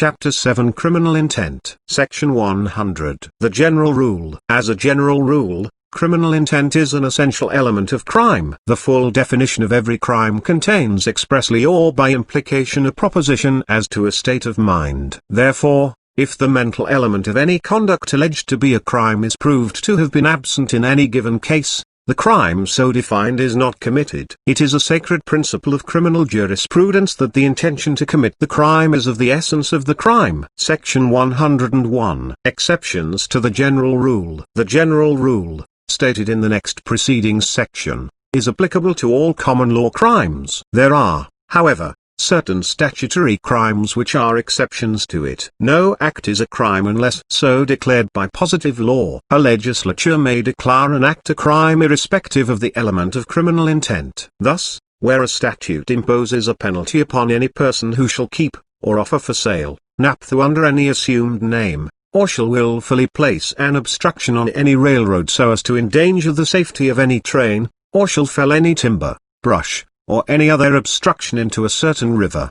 Chapter 7 Criminal Intent. Section 100. The General Rule. As a general rule, criminal intent is an essential element of crime. The full definition of every crime contains expressly or by implication a proposition as to a state of mind. Therefore, if the mental element of any conduct alleged to be a crime is proved to have been absent in any given case, the crime so defined is not committed. It is a sacred principle of criminal jurisprudence that the intention to commit the crime is of the essence of the crime. Section 101. Exceptions to the general rule. The general rule, stated in the next preceding section, is applicable to all common law crimes. There are, however, certain statutory crimes which are exceptions to it. No act is a crime unless so declared by positive law. A legislature may declare an act a crime irrespective of the element of criminal intent. Thus, where a statute imposes a penalty upon any person who shall keep, or offer for sale, naphtha under any assumed name, or shall willfully place an obstruction on any railroad so as to endanger the safety of any train, or shall fell any timber, brush, or any other obstruction into a certain river,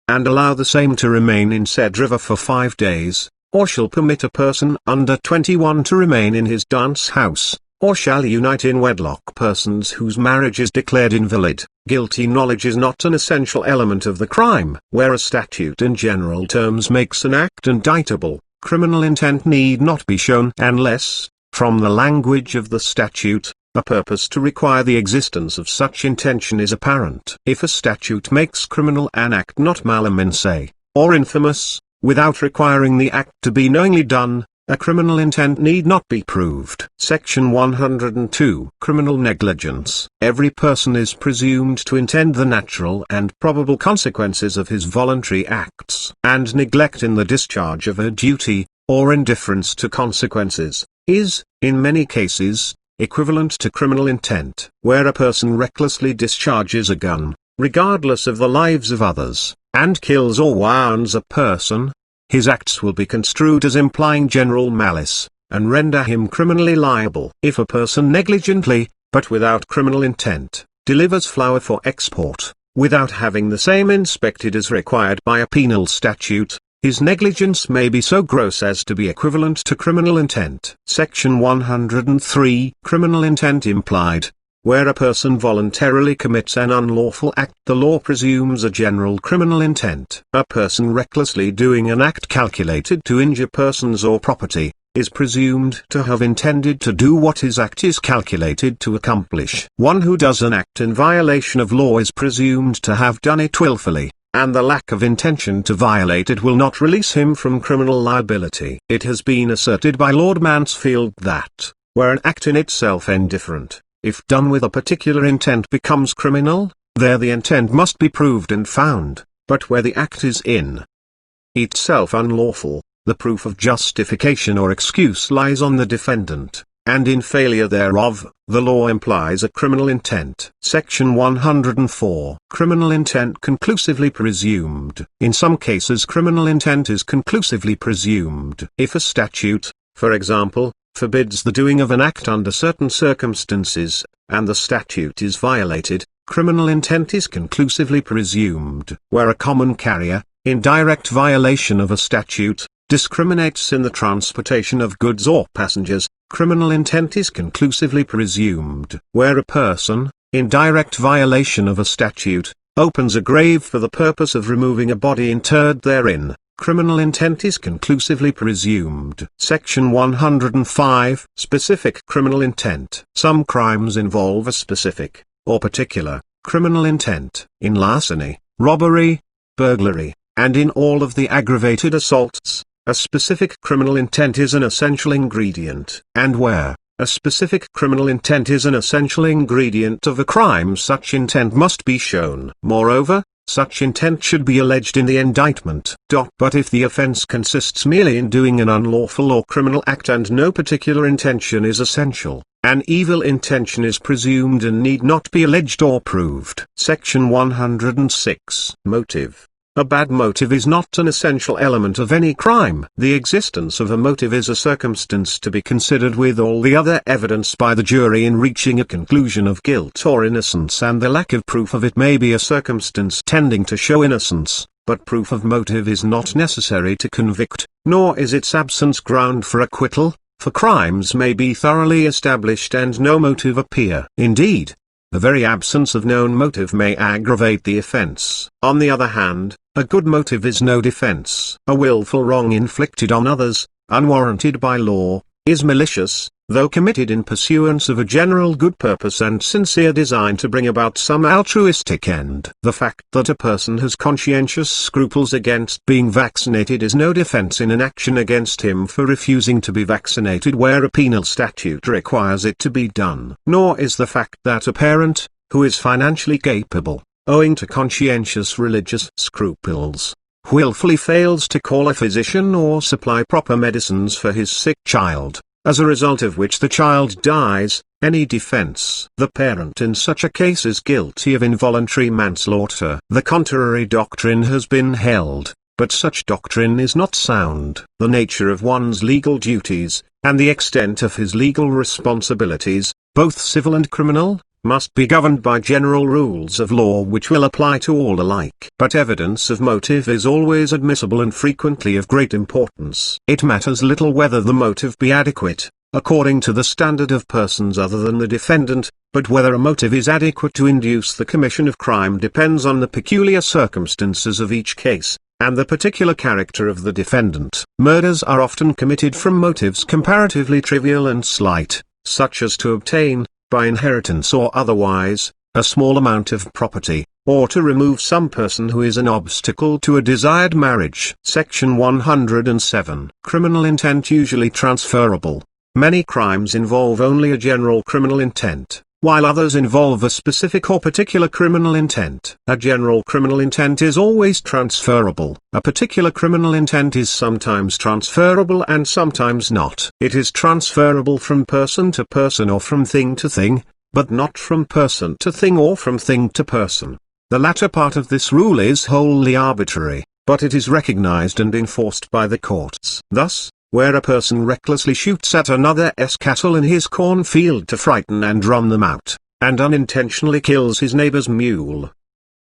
and allow the same to remain in said river for 5 days, or shall permit a person under 21 to remain in his dance house, or shall unite in wedlock persons whose marriage is declared invalid. Guilty knowledge is not an essential element of the crime. Where a statute in general terms makes an act indictable, criminal intent need not be shown unless, from the language of the statute, a purpose to require the existence of such intention is apparent. If a statute makes criminal an act not malice, or infamous, without requiring the act to be knowingly done, a criminal intent need not be proved. Section 102. Criminal negligence. Every person is presumed to intend the natural and probable consequences of his voluntary acts, and neglect in the discharge of a duty, or indifference to consequences, is, in many cases, equivalent to criminal intent. Where a person recklessly discharges a gun, regardless of the lives of others, and kills or wounds a person, his acts will be construed as implying general malice, and render him criminally liable. If a person negligently, but without criminal intent, delivers flour for export, without having the same inspected as required by a penal statute, his negligence may be so gross as to be equivalent to criminal intent. Section 103. Criminal intent implied. Where a person voluntarily commits an unlawful act, the law presumes a general criminal intent. A person recklessly doing an act calculated to injure persons or property, is presumed to have intended to do what his act is calculated to accomplish. One who does an act in violation of law is presumed to have done it willfully, and the lack of intention to violate it will not release him from criminal liability. It has been asserted by Lord Mansfield that, where an act in itself indifferent, if done with a particular intent becomes criminal, there the intent must be proved and found, but where the act is in itself unlawful, the proof of justification or excuse lies on the defendant, and in failure thereof, the law implies a criminal intent. Section 104. Criminal intent conclusively presumed. In some cases criminal intent is conclusively presumed. If a statute, for example, forbids the doing of an act under certain circumstances, and the statute is violated, criminal intent is conclusively presumed. Where a common carrier, in direct violation of a statute, discriminates in the transportation of goods or passengers, criminal intent is conclusively presumed. Where a person, in direct violation of a statute, opens a grave for the purpose of removing a body interred therein, criminal intent is conclusively presumed. Section 105. Specific criminal intent. Some crimes involve a specific, or particular, criminal intent. In larceny, robbery, burglary, and in all of the aggravated assaults, a specific criminal intent is an essential ingredient. And where a specific criminal intent is an essential ingredient of a crime, such intent must be shown. Moreover, such intent should be alleged in the indictment. But if the offense consists merely in doing an unlawful or criminal act and no particular intention is essential, an evil intention is presumed and need not be alleged or proved. Section 106. Motive. A bad motive is not an essential element of any crime. The existence of a motive is a circumstance to be considered with all the other evidence by the jury in reaching a conclusion of guilt or innocence, and the lack of proof of it may be a circumstance tending to show innocence. but proof of motive is not necessary to convict, nor is its absence ground for acquittal, for crimes may be thoroughly established and no motive appear. Indeed, the very absence of known motive may aggravate the offense. On the other hand, a good motive is no defense. A willful wrong inflicted on others, unwarranted by law, is malicious, though committed in pursuance of a general good purpose and sincere design to bring about some altruistic end. The fact that a person has conscientious scruples against being vaccinated is no defense in an action against him for refusing to be vaccinated where a penal statute requires it to be done. Nor is the fact that a parent, who is financially capable, owing to conscientious religious scruples, willfully fails to call a physician or supply proper medicines for his sick child, as a result of which the child dies, any defense. The parent in such a case is guilty of involuntary manslaughter. The contrary doctrine has been held, but such doctrine is not sound. The nature of one's legal duties, and the extent of his legal responsibilities, both civil and criminal, must be governed by general rules of law which will apply to all alike. But evidence of motive is always admissible and frequently of great importance. It matters little whether the motive be adequate, according to the standard of persons other than the defendant, but whether a motive is adequate to induce the commission of crime depends on the peculiar circumstances of each case, and the particular character of the defendant. Murders are often committed from motives comparatively trivial and slight, such as to obtain, by inheritance or otherwise, a small amount of property, or to remove some person who is an obstacle to a desired marriage. Section 107. Criminal intent usually transferable. Many crimes involve only a general criminal intent, while others involve a specific or particular criminal intent. A general criminal intent is always transferable. A particular criminal intent is sometimes transferable and sometimes not. It is transferable from person to person or from thing to thing, but not from person to thing or from thing to person. The latter part of this rule is wholly arbitrary, but it is recognized and enforced by the courts. Thus, where a person recklessly shoots at another's cattle in his cornfield to frighten and run them out, and unintentionally kills his neighbor's mule,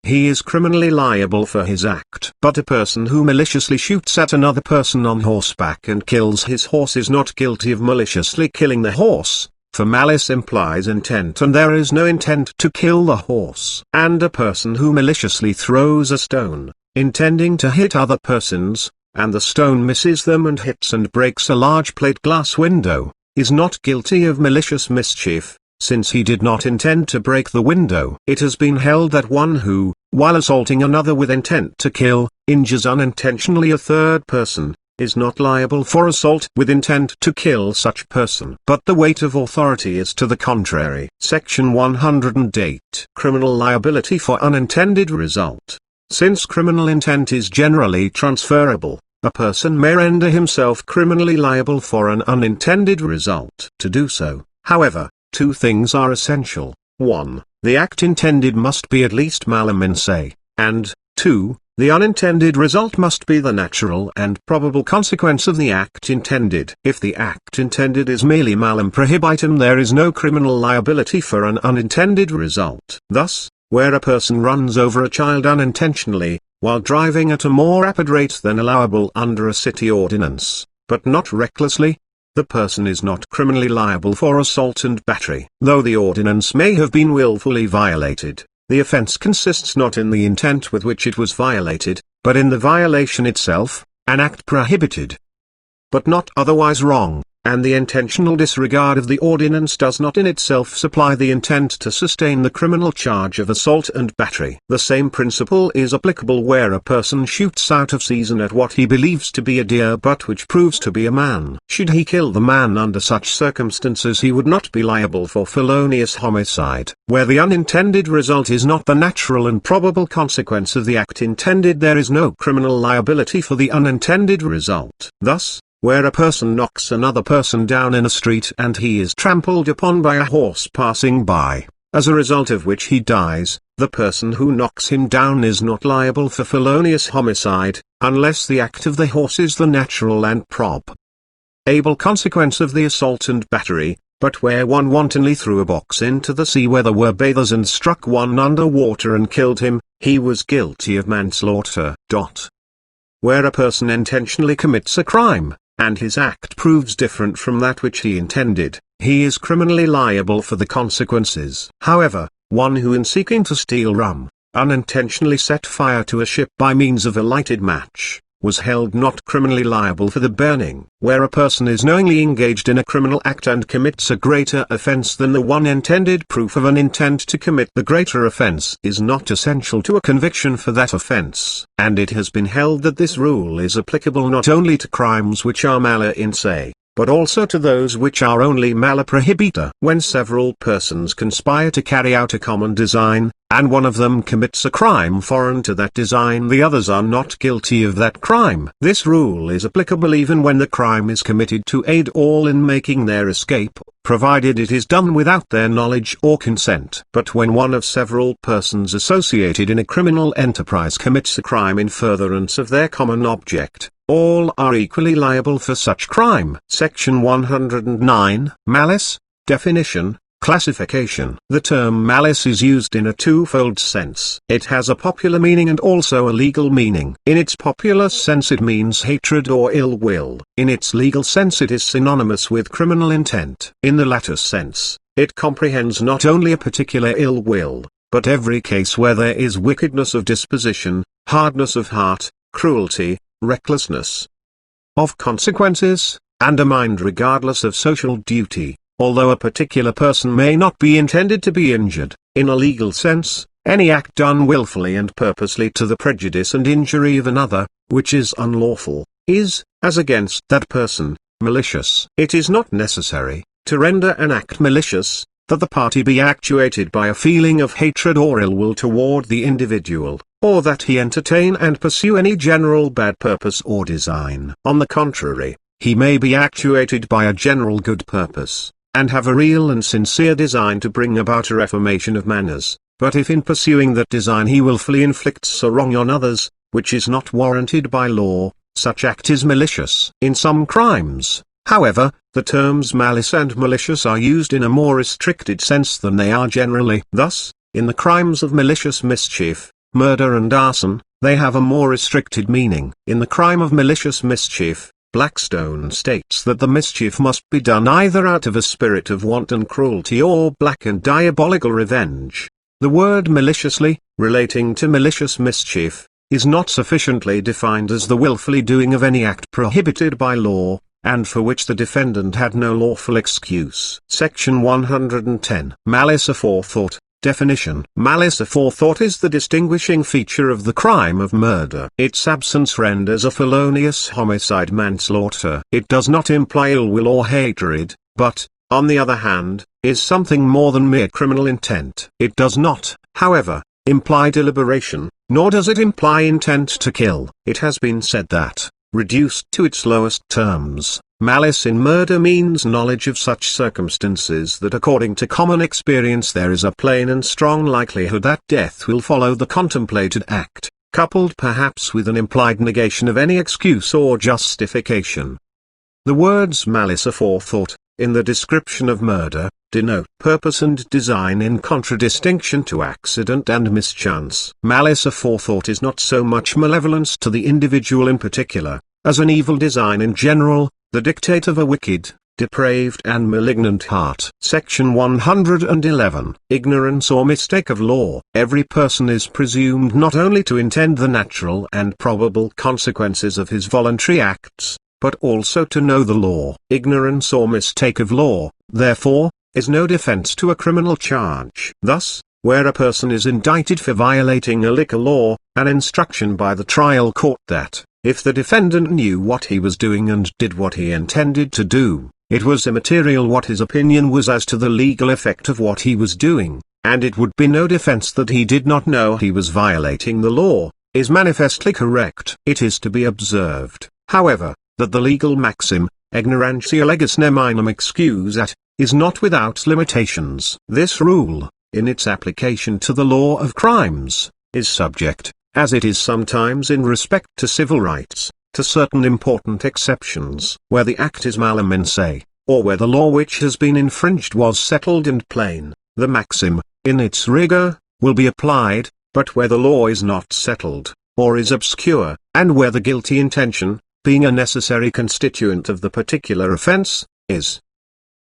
he is criminally liable for his act. But a person who maliciously shoots at another person on horseback and kills his horse is not guilty of maliciously killing the horse, for malice implies intent and there is no intent to kill the horse. And a person who maliciously throws a stone, intending to hit other persons, and the stone misses them and hits and breaks a large plate glass window, is not guilty of malicious mischief, since he did not intend to break the window. It has been held that one who, while assaulting another with intent to kill, injures unintentionally a third person, is not liable for assault with intent to kill such person. But the weight of authority is to the contrary. Section 108. Criminal liability for unintended result. Since criminal intent is generally transferable, a person may render himself criminally liable for an unintended result. To do so, however, two things are essential. 1. The act intended must be at least malum in se, and, 2. The unintended result must be the natural and probable consequence of the act intended. If the act intended is merely malum prohibitum, there is no criminal liability for an unintended result. Thus, where a person runs over a child unintentionally, while driving at a more rapid rate than allowable under a city ordinance, but not recklessly, the person is not criminally liable for assault and battery. Though the ordinance may have been willfully violated, the offense consists not in the intent with which it was violated, but in the violation itself, an act prohibited, but not otherwise wrong, and the intentional disregard of the ordinance does not in itself supply the intent to sustain the criminal charge of assault and battery. The same principle is applicable where a person shoots out of season at what he believes to be a deer but which proves to be a man. Should he kill the man under such circumstances, he would not be liable for felonious homicide. Where the unintended result is not the natural and probable consequence of the act intended, there is no criminal liability for the unintended result. Thus, where a person knocks another person down in a street and he is trampled upon by a horse passing by, as a result of which he dies, the person who knocks him down is not liable for felonious homicide, unless the act of the horse is the natural and probable consequence of the assault and battery, but where one wantonly threw a box into the sea where there were bathers and struck one under water and killed him, he was guilty of manslaughter. Where a person intentionally commits a crime, and his act proves different from that which he intended, he is criminally liable for the consequences. However, one who in seeking to steal rum, unintentionally set fire to a ship by means of a lighted match, was held not criminally liable for the burning. Where a person is knowingly engaged in a criminal act and commits a greater offense than the one intended, proof of an intent to commit the greater offense is not essential to a conviction for that offense. And it has been held that this rule is applicable not only to crimes which are mala in se, but also to those which are only mala prohibita. When several persons conspire to carry out a common design, and one of them commits a crime foreign to that design, the others are not guilty of that crime. This rule is applicable even when the crime is committed to aid all in making their escape, provided it is done without their knowledge or consent. But when one of several persons associated in a criminal enterprise commits a crime in furtherance of their common object, all are equally liable for such crime. Section 109. Malice. Definition. Classification. The term malice is used in a twofold sense. It has a popular meaning and also a legal meaning. In its popular sense it means hatred or ill will. In its legal sense it is synonymous with criminal intent. In the latter sense, it comprehends not only a particular ill will, but every case where there is wickedness of disposition, hardness of heart, cruelty, recklessness of consequences, and a mind regardless of social duty. Although a particular person may not be intended to be injured, in a legal sense, any act done willfully and purposely to the prejudice and injury of another, which is unlawful, is, as against that person, malicious. It is not necessary, to render an act malicious, that the party be actuated by a feeling of hatred or ill will toward the individual, or that he entertain and pursue any general bad purpose or design. On the contrary, he may be actuated by a general good purpose, and have a real and sincere design to bring about a reformation of manners, but if in pursuing that design he wilfully inflicts a wrong on others, which is not warranted by law, such act is malicious. In some crimes, however, the terms malice and malicious are used in a more restricted sense than they are generally. Thus, in the crimes of malicious mischief, murder and arson, they have a more restricted meaning. In the crime of malicious mischief, Blackstone states that the mischief must be done either out of a spirit of wanton cruelty or black and diabolical revenge. The word maliciously, relating to malicious mischief, is not sufficiently defined as the willfully doing of any act prohibited by law, and for which the defendant had no lawful excuse. Section 110. Malice aforethought. Definition. Malice aforethought is the distinguishing feature of the crime of murder. Its absence renders a felonious homicide manslaughter. It does not imply ill will or hatred, but, on the other hand, is something more than mere criminal intent. It does not, however, imply deliberation, nor does it imply intent to kill. It has been said that, reduced to its lowest terms, malice in murder means knowledge of such circumstances that according to common experience there is a plain and strong likelihood that death will follow the contemplated act, coupled perhaps with an implied negation of any excuse or justification. The words malice aforethought, in the description of murder, denote purpose and design in contradistinction to accident and mischance. Malice aforethought is not so much malevolence to the individual in particular, as an evil design in general, the dictate of a wicked, depraved and malignant heart. Section 111. Ignorance or mistake of law. Every person is presumed not only to intend the natural and probable consequences of his voluntary acts, but also to know the law. Ignorance or mistake of law, therefore, is no defense to a criminal charge. Thus, where a person is indicted for violating a liquor law, an instruction by the trial court that, if the defendant knew what he was doing and did what he intended to do, it was immaterial what his opinion was as to the legal effect of what he was doing, and it would be no defense that he did not know he was violating the law, is manifestly correct. It is to be observed, however, that the legal maxim, ignorantia legis neminum excusat, is not without limitations. This rule, in its application to the law of crimes, is subject, as it is sometimes in respect to civil rights, to certain important exceptions. Where the act is malum in se, or where the law which has been infringed was settled and plain, the maxim, in its rigor, will be applied, but where the law is not settled, or is obscure, and where the guilty intention, being a necessary constituent of the particular offense, is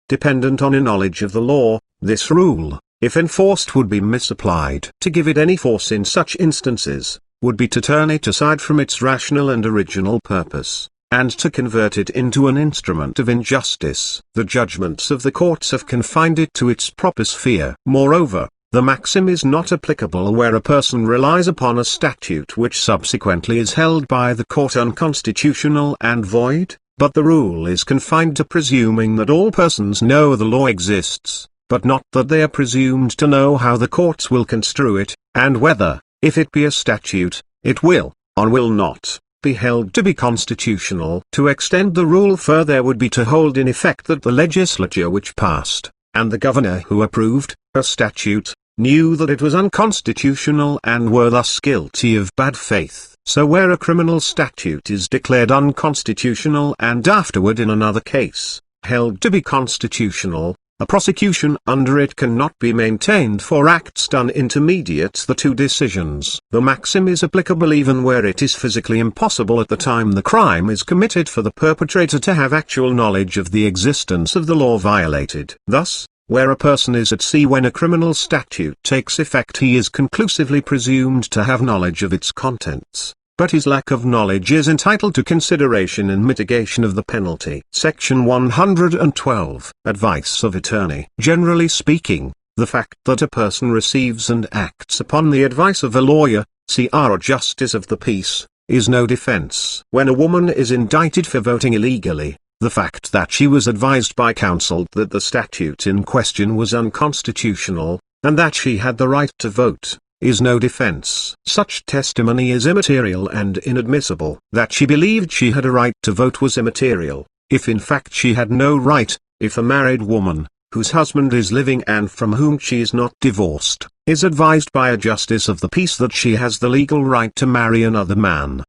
dependent on a knowledge of the law, this rule, if enforced, would be misapplied. To give it any force in such instances, would be to turn it aside from its rational and original purpose, and to convert it into an instrument of injustice. The judgments of the courts have confined it to its proper sphere. Moreover, the maxim is not applicable where a person relies upon a statute which subsequently is held by the court unconstitutional and void, but the rule is confined to presuming that all persons know the law exists, but not that they are presumed to know how the courts will construe it, and whether, if it be a statute, it will, or will not, be held to be constitutional. To extend the rule further would be to hold in effect that the legislature which passed, and the governor who approved, a statute, knew that it was unconstitutional and were thus guilty of bad faith. So where a criminal statute is declared unconstitutional and afterward in another case, held to be constitutional, a prosecution under it cannot be maintained for acts done intermediate the two decisions. The maxim is applicable even where it is physically impossible at the time the crime is committed for the perpetrator to have actual knowledge of the existence of the law violated. Thus, where a person is at sea when a criminal statute takes effect, he is conclusively presumed to have knowledge of its contents, but his lack of knowledge is entitled to consideration in mitigation of the penalty. Section 112. Advice of attorney. Generally speaking, the fact that a person receives and acts upon the advice of a lawyer, CR or justice of the peace, is no defense. When a woman is indicted for voting illegally, the fact that she was advised by counsel that the statute in question was unconstitutional, and that she had the right to vote, is no defense. Such testimony is immaterial and inadmissible. That she believed she had a right to vote was immaterial, if in fact she had no right. If a married woman, whose husband is living and from whom she is not divorced, is advised by a justice of the peace that she has the legal right to marry another man,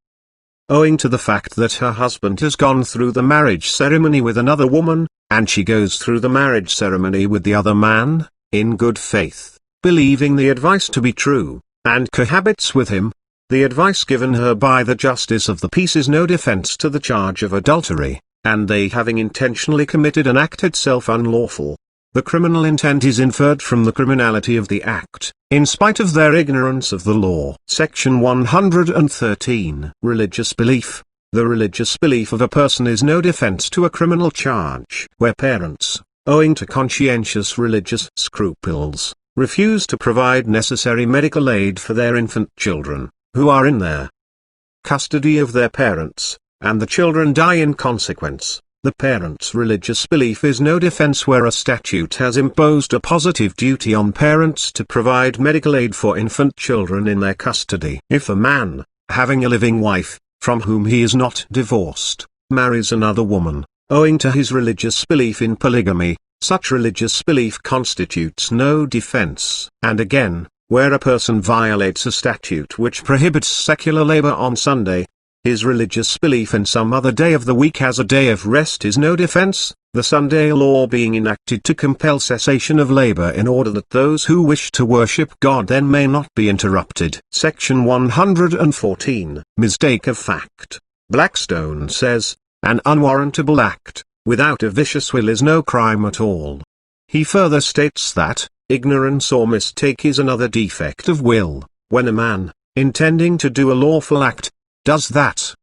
owing to the fact that her husband has gone through the marriage ceremony with another woman, and she goes through the marriage ceremony with the other man, in good faith, believing the advice to be true, and cohabits with him, the advice given her by the justice of the peace is no defense to the charge of adultery, and they having intentionally committed an act itself unlawful. The criminal intent is inferred from the criminality of the act, in spite of their ignorance of the law. Section 113. Religious belief. The religious belief of a person is no defense to a criminal charge. Where parents, owing to conscientious religious scruples, refuse to provide necessary medical aid for their infant children, who are in their custody of their parents, and the children die in consequence, the parents' religious belief is no defense where a statute has imposed a positive duty on parents to provide medical aid for infant children in their custody. If a man, having a living wife, from whom he is not divorced, marries another woman, owing to his religious belief in polygamy, such religious belief constitutes no defense. And again, where a person violates a statute which prohibits secular labor on Sunday, his religious belief in some other day of the week as a day of rest is no defense, the Sunday law being enacted to compel cessation of labor in order that those who wish to worship God then may not be interrupted. Section 114. Mistake of fact. Blackstone says, an unwarrantable act, without a vicious will is no crime at all. He further states that, ignorance or mistake is another defect of will, when a man, intending to do a lawful act, does that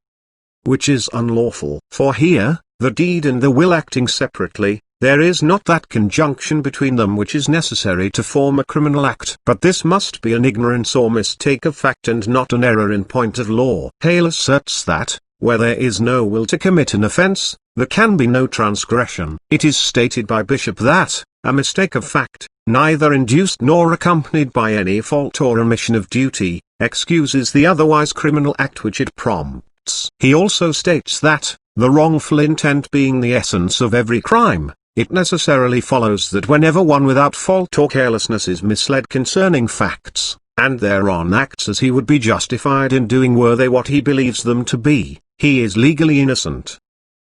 which is unlawful. For here, the deed and the will acting separately, there is not that conjunction between them which is necessary to form a criminal act. But this must be an ignorance or mistake of fact and not an error in point of law. Hale asserts that, where there is no will to commit an offense, there can be no transgression. It is stated by Bishop that, a mistake of fact, neither induced nor accompanied by any fault or omission of duty, excuses the otherwise criminal act which it prompts. He also states that, the wrongful intent being the essence of every crime, it necessarily follows that whenever one without fault or carelessness is misled concerning facts, and thereon acts as he would be justified in doing were they what he believes them to be, he is legally innocent.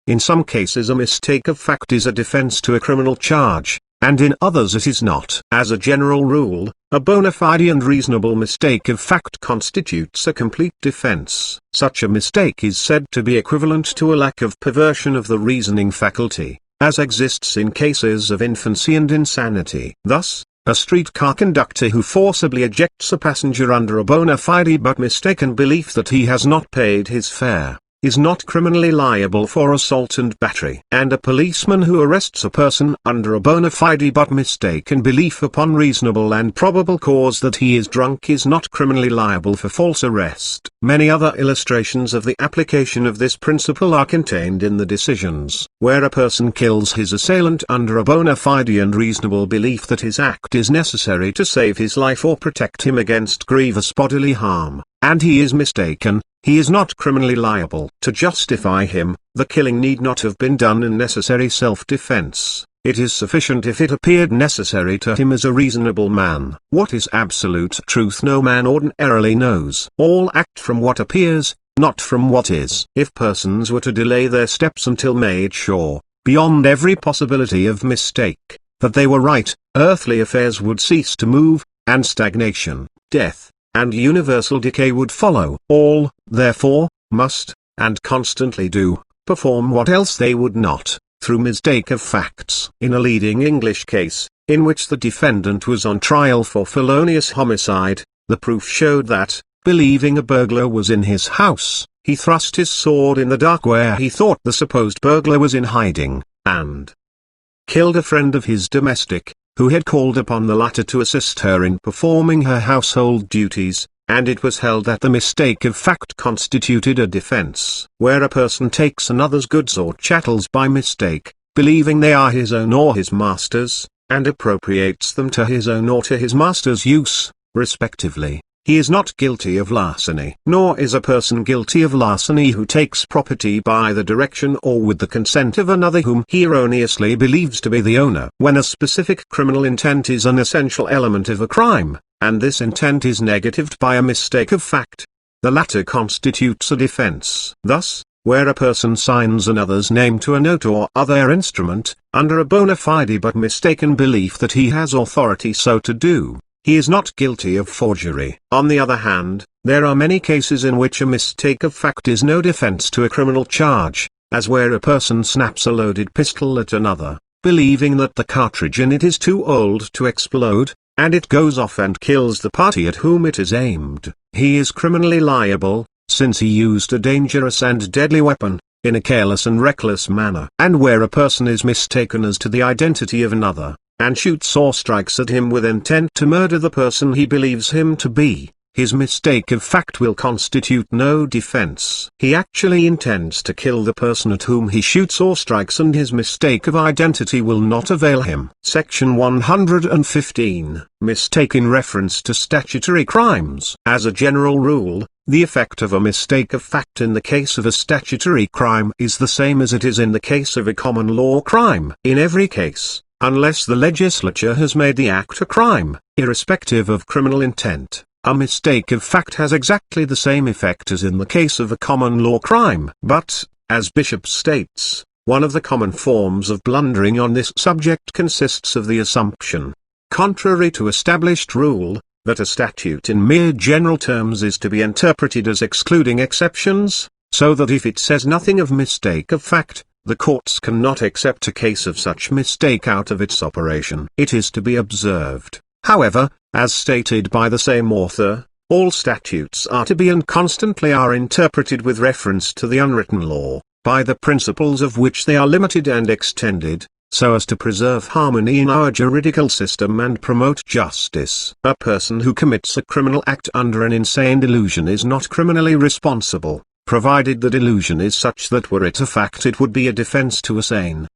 In some cases a mistake of fact is a defense to a criminal charge, and in others it is not. As a general rule, a bona fide and reasonable mistake of fact constitutes a complete defense. Such a mistake is said to be equivalent to a lack of perversion of the reasoning faculty, as exists in cases of infancy and insanity. Thus, a streetcar conductor who forcibly ejects a passenger under a bona fide but mistaken belief that he has not paid his fare, is not criminally liable for assault and battery. And a policeman who arrests a person under a bona fide but mistaken belief upon reasonable and probable cause that he is drunk is not criminally liable for false arrest. Many other illustrations of the application of this principle are contained in the decisions, where a person kills his assailant under a bona fide and reasonable belief that his act is necessary to save his life or protect him against grievous bodily harm, and he is mistaken. He is not criminally liable. To justify him, the killing need not have been done in necessary self-defense. It is sufficient if it appeared necessary to him as a reasonable man. What is absolute truth no man ordinarily knows. All act from what appears, not from what is. If persons were to delay their steps until made sure, beyond every possibility of mistake, that they were right, earthly affairs would cease to move, and stagnation, death, and universal decay would follow. All, therefore, must, and constantly do, perform what else they would not, through mistake of facts. In a leading English case, in which the defendant was on trial for felonious homicide, the proof showed that, believing a burglar was in his house, he thrust his sword in the dark where he thought the supposed burglar was in hiding, and killed a friend of his domestic, who had called upon the latter to assist her in performing her household duties, and it was held that the mistake of fact constituted a defense. Where a person takes another's goods or chattels by mistake, believing they are his own or his master's, and appropriates them to his own or to his master's use, respectively, he is not guilty of larceny. Nor is a person guilty of larceny who takes property by the direction or with the consent of another whom he erroneously believes to be the owner. When a specific criminal intent is an essential element of a crime, and this intent is negatived by a mistake of fact, the latter constitutes a defense. Thus, where a person signs another's name to a note or other instrument, under a bona fide but mistaken belief that he has authority so to do, he is not guilty of forgery. On the other hand, there are many cases in which a mistake of fact is no defense to a criminal charge, as where a person snaps a loaded pistol at another, believing that the cartridge in it is too old to explode, and it goes off and kills the party at whom it is aimed. He is criminally liable, since he used a dangerous and deadly weapon, in a careless and reckless manner. And where a person is mistaken as to the identity of another, and shoots or strikes at him with intent to murder the person he believes him to be, his mistake of fact will constitute no defense. He actually intends to kill the person at whom he shoots or strikes, and his mistake of identity will not avail him. Section 115. Mistake in reference to statutory crimes. As a general rule, the effect of a mistake of fact in the case of a statutory crime is the same as it is in the case of a common law crime. In every case, unless the legislature has made the act a crime, irrespective of criminal intent, a mistake of fact has exactly the same effect as in the case of a common law crime. But, as Bishop states, one of the common forms of blundering on this subject consists of the assumption, contrary to established rule, that a statute in mere general terms is to be interpreted as excluding exceptions, so that if it says nothing of mistake of fact, the courts cannot accept a case of such mistake out of its operation. It is to be observed, however, as stated by the same author, all statutes are to be and constantly are interpreted with reference to the unwritten law, by the principles of which they are limited and extended, so as to preserve harmony in our juridical system and promote justice. A person who commits a criminal act under an insane delusion is not criminally responsible, provided the delusion is such that were it a fact it would be a defense to a sane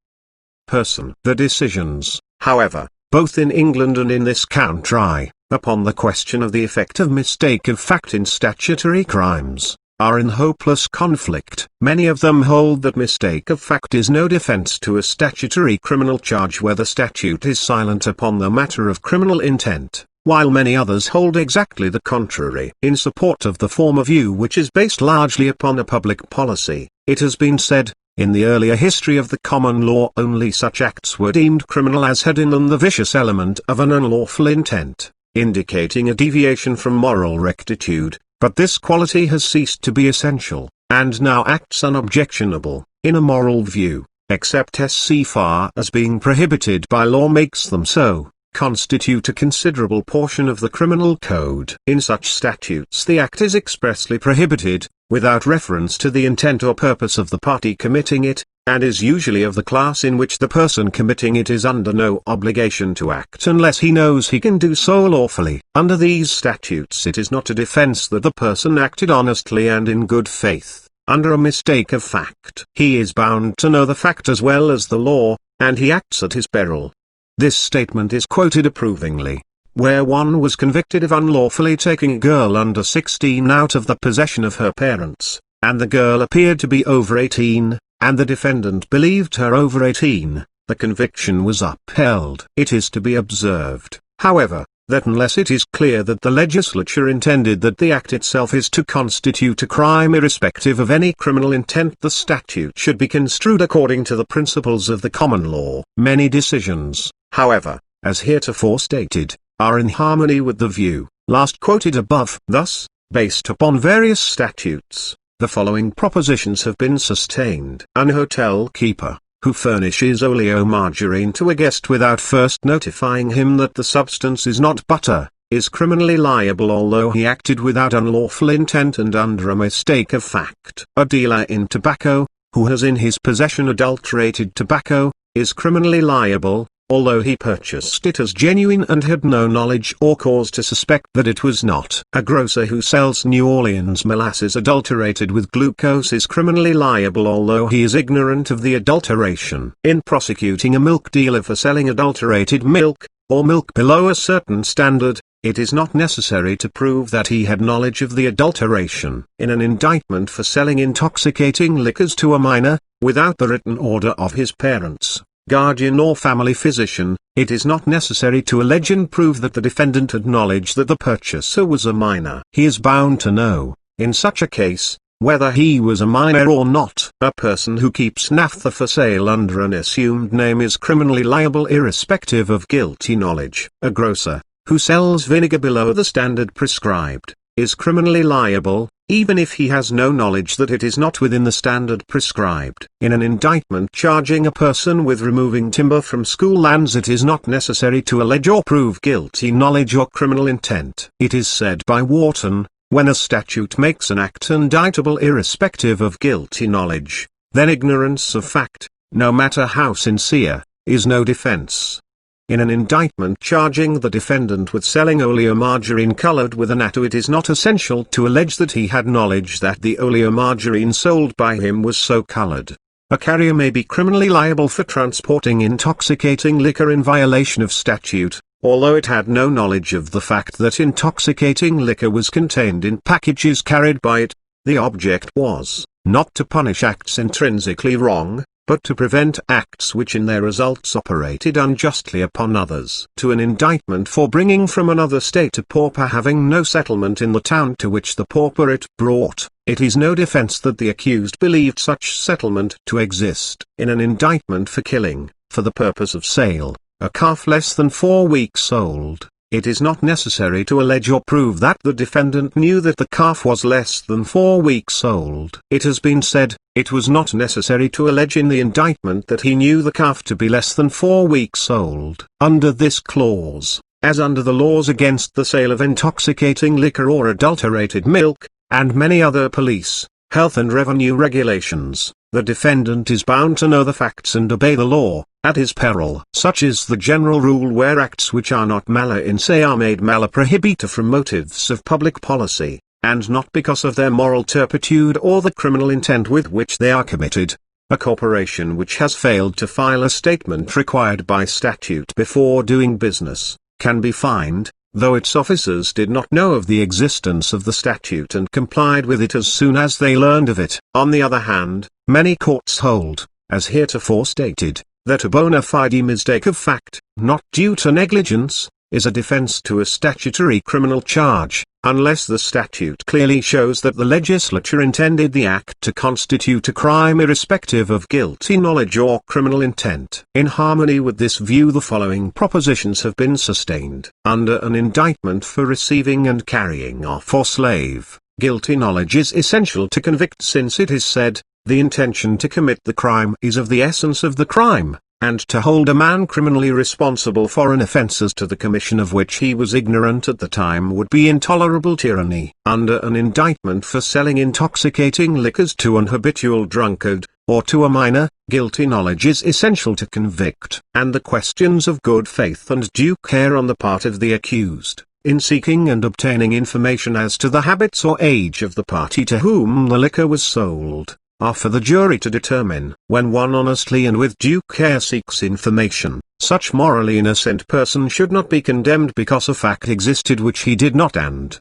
person. The decisions, however, both in England and in this country, upon the question of the effect of mistake of fact in statutory crimes, are in hopeless conflict. Many of them hold that mistake of fact is no defense to a statutory criminal charge where the statute is silent upon the matter of criminal intent, while many others hold exactly the contrary. In support of the former view, which is based largely upon a public policy, it has been said, In the earlier history of the common law, only such acts were deemed criminal as had in them the vicious element of an unlawful intent, indicating a deviation from moral rectitude, but this quality has ceased to be essential, and now acts unobjectionable, in a moral view, except so far as being prohibited by law makes them so, constitute a considerable portion of the criminal code. In such statutes the act is expressly prohibited, without reference to the intent or purpose of the party committing it, and is usually of the class in which the person committing it is under no obligation to act unless he knows he can do so lawfully. Under these statutes it is not a defense that the person acted honestly and in good faith. Under a mistake of fact, he is bound to know the fact as well as the law, and he acts at his peril. This statement is quoted approvingly, where one was convicted of unlawfully taking a girl under 16 out of the possession of her parents, and the girl appeared to be over 18, and the defendant believed her over 18, the conviction was upheld. It is to be observed, however, that unless it is clear that the legislature intended that the act itself is to constitute a crime irrespective of any criminal intent, the statute should be construed according to the principles of the common law. Many decisions, however, as heretofore stated, are in harmony with the view last quoted above. Thus, based upon various statutes, the following propositions have been sustained. An hotel keeper, who furnishes oleomargarine to a guest without first notifying him that the substance is not butter, is criminally liable although he acted without unlawful intent and under a mistake of fact. A dealer in tobacco, who has in his possession adulterated tobacco, is criminally liable, although he purchased it as genuine and had no knowledge or cause to suspect that it was not. A grocer who sells New Orleans molasses adulterated with glucose is criminally liable although he is ignorant of the adulteration. In prosecuting a milk dealer for selling adulterated milk, or milk below a certain standard, it is not necessary to prove that he had knowledge of the adulteration. In an indictment for selling intoxicating liquors to a minor, without the written order of his parents, guardian or family physician, it is not necessary to allege and prove that the defendant had knowledge that the purchaser was a minor. He is bound to know, in such a case, whether he was a minor or not. A person who keeps naphtha for sale under an assumed name is criminally liable irrespective of guilty knowledge. A grocer, who sells vinegar below the standard prescribed, is criminally liable, even if he has no knowledge that it is not within the standard prescribed. In an indictment charging a person with removing timber from school lands, it is not necessary to allege or prove guilty knowledge or criminal intent. It is said by Wharton, when a statute makes an act indictable irrespective of guilty knowledge, then ignorance of fact, no matter how sincere, is no defense. In an indictment charging the defendant with selling oleomargarine colored with an atto, it is not essential to allege that he had knowledge that the oleomargarine sold by him was so colored. A carrier may be criminally liable for transporting intoxicating liquor in violation of statute, although it had no knowledge of the fact that intoxicating liquor was contained in packages carried by it. The object was not to punish acts intrinsically wrong, but to prevent acts which in their results operated unjustly upon others. To an indictment for bringing from another state a pauper having no settlement in the town to which the pauper it brought, it is no defense that the accused believed such settlement to exist. In an indictment for killing, for the purpose of sale, a calf less than 4 weeks old, it is not necessary to allege or prove that the defendant knew that the calf was less than 4 weeks old. It has been said, it was not necessary to allege in the indictment that he knew the calf to be less than 4 weeks old. Under this clause, as under the laws against the sale of intoxicating liquor or adulterated milk, and many other police, health and revenue regulations, the defendant is bound to know the facts and obey the law, at his peril. Such is the general rule where acts which are not mala in se are made mala prohibita from motives of public policy, and not because of their moral turpitude or the criminal intent with which they are committed. A corporation which has failed to file a statement required by statute before doing business, can be fined, though its officers did not know of the existence of the statute and complied with it as soon as they learned of it. On the other hand, many courts hold, as heretofore stated, that a bona fide mistake of fact, not due to negligence, is a defense to a statutory criminal charge, unless the statute clearly shows that the legislature intended the act to constitute a crime irrespective of guilty knowledge or criminal intent. In harmony with this view, the following propositions have been sustained. Under an indictment for receiving and carrying off for slave, guilty knowledge is essential to convict, since it is said, "The intention to commit the crime is of the essence of the crime, and to hold a man criminally responsible for an offence as to the commission of which he was ignorant at the time would be intolerable tyranny." Under an indictment for selling intoxicating liquors to an habitual drunkard, or to a minor, guilty knowledge is essential to convict, and the questions of good faith and due care on the part of the accused, in seeking and obtaining information as to the habits or age of the party to whom the liquor was sold, are for the jury to determine. When one honestly and with due care seeks information, such morally innocent person should not be condemned because a fact existed which he did not and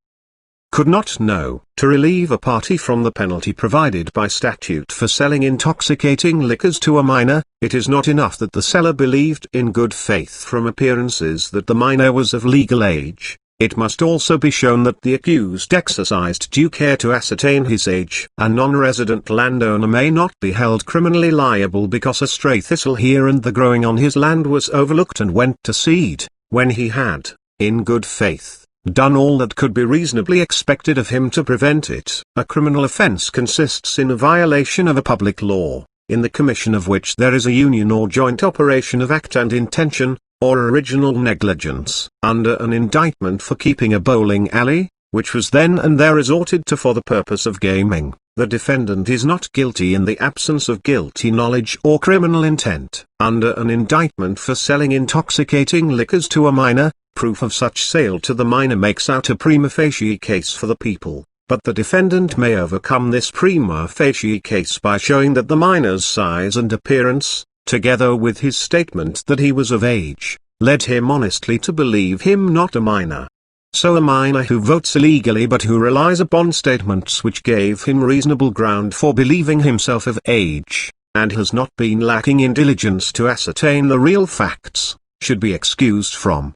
could not know. To relieve a party from the penalty provided by statute for selling intoxicating liquors to a minor, it is not enough that the seller believed in good faith from appearances that the minor was of legal age. It must also be shown that the accused exercised due care to ascertain his age. A non-resident landowner may not be held criminally liable because a stray thistle here and there growing on his land was overlooked and went to seed, when he had, in good faith, done all that could be reasonably expected of him to prevent it. A criminal offence consists in a violation of a public law, in the commission of which there is a union or joint operation of act and intention, or original negligence. Under an indictment for keeping a bowling alley, which was then and there resorted to for the purpose of gaming, the defendant is not guilty in the absence of guilty knowledge or criminal intent. Under an indictment for selling intoxicating liquors to a minor, proof of such sale to the minor makes out a prima facie case for the people, but the defendant may overcome this prima facie case by showing that the minor's size and appearance, together with his statement that he was of age, led him honestly to believe him not a minor. So a minor who votes illegally but who relies upon statements which gave him reasonable ground for believing himself of age, and has not been lacking in diligence to ascertain the real facts, should be excused from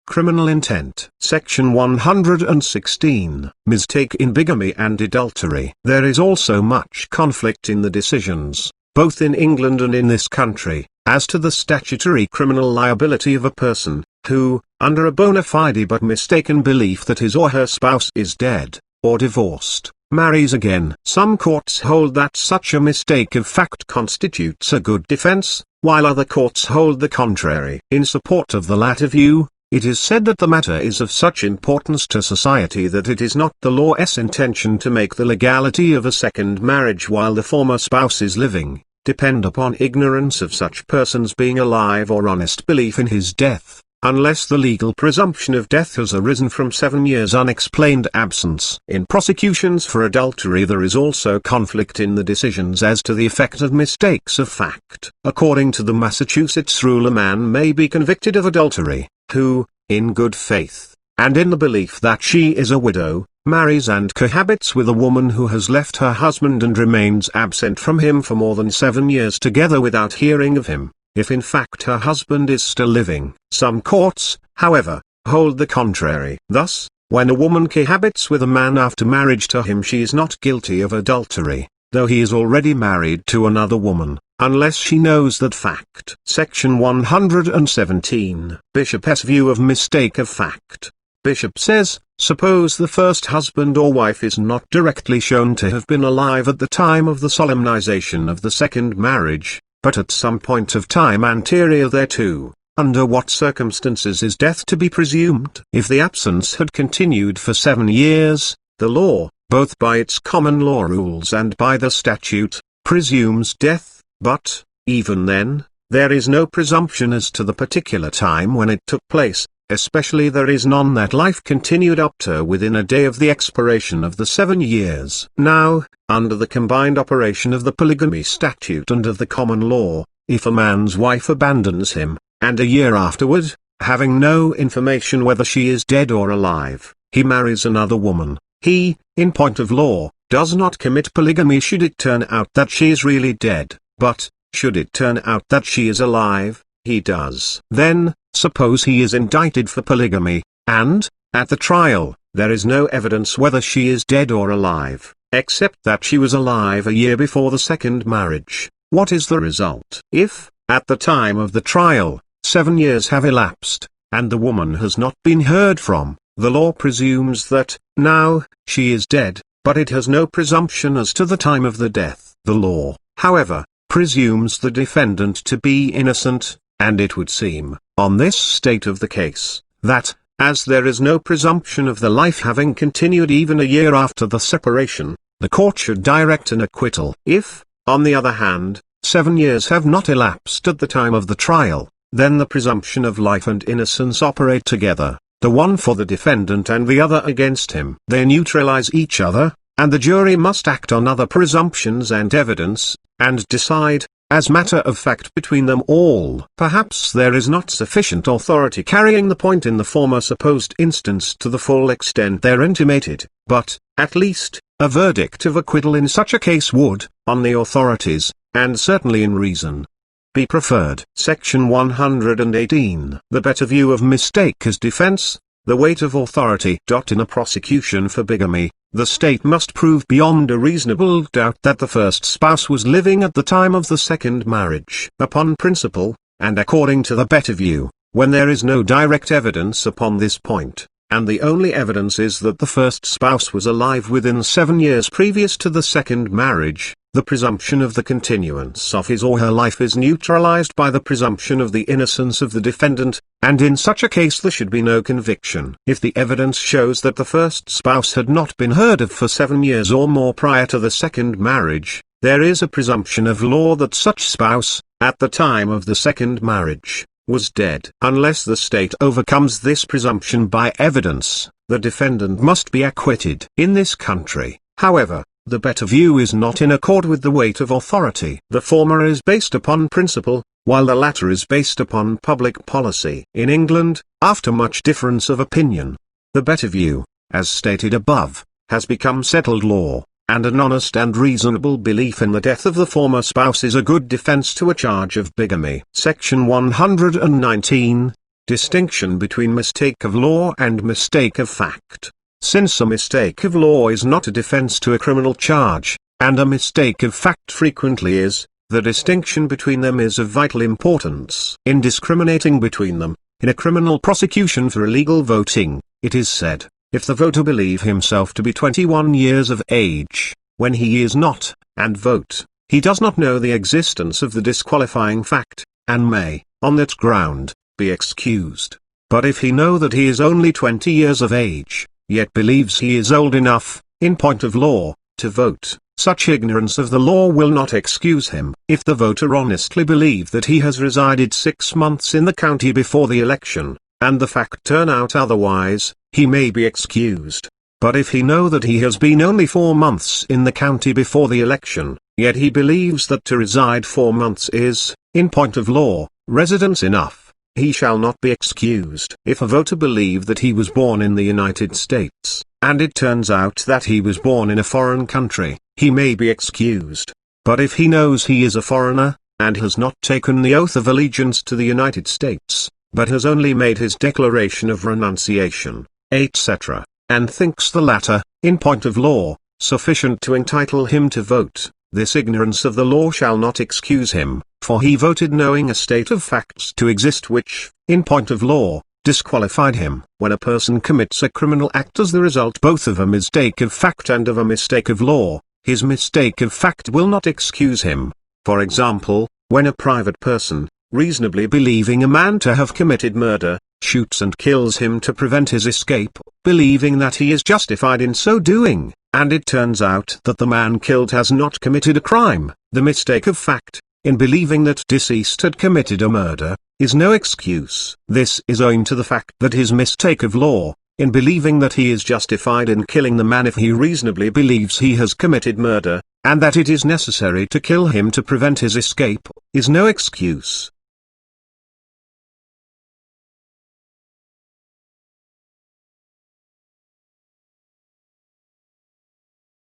criminal intent. Section 116. Mistake in bigamy and adultery. There is also much conflict in the decisions, both in England and in this country, as to the statutory criminal liability of a person, who, under a bona fide but mistaken belief that his or her spouse is dead, or divorced, marries again. Some courts hold that such a mistake of fact constitutes a good defense, while other courts hold the contrary. In support of the latter view, it is said that the matter is of such importance to society that it is not the law's intention to make the legality of a second marriage while the former spouse is living depend upon ignorance of such person's being alive or honest belief in his death, unless the legal presumption of death has arisen from 7 years' unexplained absence. In prosecutions for adultery there is also conflict in the decisions as to the effect of mistakes of fact. According to the Massachusetts rule, a man may be convicted of adultery, who, in good faith, and in the belief that she is a widow, marries and cohabits with a woman who has left her husband and remains absent from him for more than 7 years together without hearing of him, if in fact her husband is still living. Some courts, however, hold the contrary. Thus, when a woman cohabits with a man after marriage to him, she is not guilty of adultery, though he is already married to another woman, unless she knows that fact. Section 117. Bishop's view of mistake of fact. Bishop says, suppose the first husband or wife is not directly shown to have been alive at the time of the solemnization of the second marriage, but at some point of time anterior thereto. Under what circumstances is death to be presumed? If the absence had continued for 7 years, the law, both by its common law rules and by the statute, presumes death, but, even then, there is no presumption as to the particular time when it took place. Especially there is none that life continued up to within a day of the expiration of the 7 years. Now, under the combined operation of the polygamy statute and of the common law, if a man's wife abandons him, and a year afterward, having no information whether she is dead or alive, he marries another woman, he, in point of law, does not commit polygamy should it turn out that she is really dead, but, should it turn out that she is alive, he does. Then, suppose he is indicted for polygamy, and, at the trial, there is no evidence whether she is dead or alive, except that she was alive a year before the second marriage. What is the result? If, at the time of the trial, 7 years have elapsed, and the woman has not been heard from, the law presumes that, now, she is dead, but it has no presumption as to the time of the death. The law, however, presumes the defendant to be innocent, and it would seem, on this state of the case, that, as there is no presumption of the life having continued even a year after the separation, the court should direct an acquittal. If, on the other hand, 7 years have not elapsed at the time of the trial, then the presumption of life and innocence operate together, the one for the defendant and the other against him. They neutralize each other, and the jury must act on other presumptions and evidence, and decide, as matter of fact between them all. Perhaps there is not sufficient authority carrying the point in the former supposed instance to the full extent there intimated, but, at least, a verdict of acquittal in such a case would, on the authorities, and certainly in reason, be preferred. Section 118. The better view of mistake as defense, the weight of authority. In a prosecution for bigamy, the state must prove beyond a reasonable doubt that the first spouse was living at the time of the second marriage. Upon principle, and according to the better view, when there is no direct evidence upon this point, and the only evidence is that the first spouse was alive within 7 years previous to the second marriage, the presumption of the continuance of his or her life is neutralized by the presumption of the innocence of the defendant, and in such a case there should be no conviction. If the evidence shows that the first spouse had not been heard of for 7 years or more prior to the second marriage, there is a presumption of law that such spouse, at the time of the second marriage, was dead. Unless the state overcomes this presumption by evidence, the defendant must be acquitted. In this country, however, the better view is not in accord with the weight of authority. The former is based upon principle, while the latter is based upon public policy. In England, after much difference of opinion, the better view, as stated above, has become settled law, and an honest and reasonable belief in the death of the former spouse is a good defense to a charge of bigamy. Section 119. Distinction between mistake of law and mistake of fact. Since a mistake of law is not a defense to a criminal charge, and a mistake of fact frequently is, the distinction between them is of vital importance. In discriminating between them, in a criminal prosecution for illegal voting, it is said, if the voter believe himself to be 21 years of age, when he is not, and vote, he does not know the existence of the disqualifying fact, and may, on that ground, be excused. But if he know that he is only 20 years of age, yet believes he is old enough, in point of law, to vote, such ignorance of the law will not excuse him. If the voter honestly believe that he has resided 6 months in the county before the election, and the fact turn out otherwise, he may be excused. But if he know that he has been only 4 months in the county before the election, yet he believes that to reside 4 months is, in point of law, residence enough, he shall not be excused. If a voter believe that he was born in the United States, and it turns out that he was born in a foreign country, he may be excused. But if he knows he is a foreigner, and has not taken the oath of allegiance to the United States, but has only made his declaration of renunciation, etc., and thinks the latter, in point of law, sufficient to entitle him to vote, this ignorance of the law shall not excuse him, for he voted knowing a state of facts to exist which, in point of law, disqualified him. When a person commits a criminal act as the result both of a mistake of fact and of a mistake of law, his mistake of fact will not excuse him. For example, when a private person, reasonably believing a man to have committed murder, shoots and kills him to prevent his escape, believing that he is justified in so doing, and it turns out that the man killed has not committed a crime, the mistake of fact, in believing that deceased had committed a murder, is no excuse. This is owing to the fact that his mistake of law, in believing that he is justified in killing the man if he reasonably believes he has committed murder, and that it is necessary to kill him to prevent his escape, is no excuse.